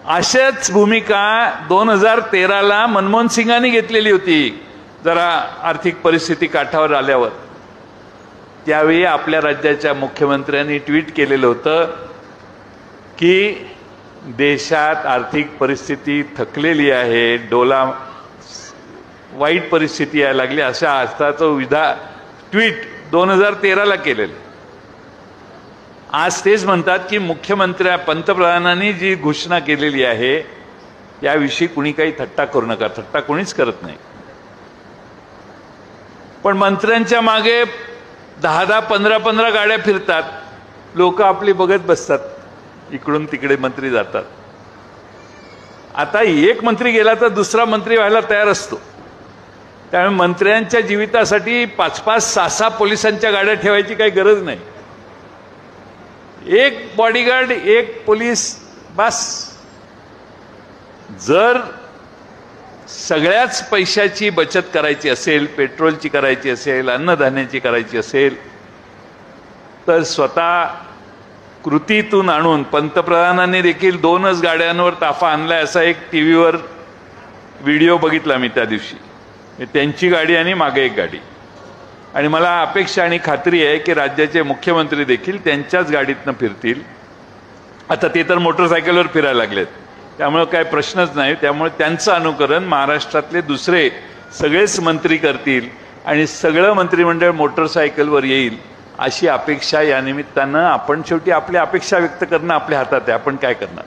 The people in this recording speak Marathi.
अशाच भूमिका 2013ला मनमोहन सिंगांनी घेतलेली होती. जरा आर्थिक परिस्थिती काठावर आल्यावर त्यावेळी आपल्या राज्याच्या मुख्यमंत्र्यांनी ट्विट केलेलं होतं की देशात आर्थिक परिस्थिती थकलेली आहे, वाईट परिस्थिती यायला लागली, अशा अर्थाचं ट्विट 2013ला केलेलं. आज तेच म्हणतात की पंतप्रधानांनी जी घोषणा केलेली आहे त्याविषयी कुणी काही थट्टा करू नका. थट्टा कोणीच करत नाही. पण मंत्र्यांच्या मागे 10-10, 15-15 गाड्या फिरतात. लोक आपली बघत बसतात, इकडून तिकडे मंत्री जातात. आता एक मंत्री गेला तर दुसरा मंत्री व्हायला तयार असतो. त्यामुळे मंत्र्यांच्या जीवितासाठी 5-5, 6-6 पोलिसांच्या गाड्या ठेवायची काही गरज नाही. एक बॉडीगार्ड, एक पोलीस बस. जर सगळ्याच पैशाची बचत करायची असेल, पेट्रोलची करायची असेल, अन्नधान्याची करायची असेल, तर स्वतः कृतीतून आणून पंतप्रधानांनी देखील 2च गाड्यांवर ताफा आणलाय असा एक टीव्हीवर व्हिडिओ बघितला मी त्या दिवशी. त्यांची गाडी आणि मागे एक गाडी. आणि मला अपेक्षा आणि खात्री आहे की राज्याचे मुख्यमंत्री देखील त्यांच्याच गाडीतनं फिरतील. आता ते तर मोटरसायकलवर फिरायला लागलेत, त्यामुळे काय प्रश्नच नाही. त्यामुळे त्यांचं अनुकरण महाराष्ट्रातले दुसरे सगळेच मंत्री करतील आणि सगळं मंत्रिमंडळ मोटरसायकलवर येईल अशी अपेक्षा या निमित्तानं. आपण शेवटी आपल्या अपेक्षा व्यक्त करणं आपल्या हातात आहे, आपण काय करणार.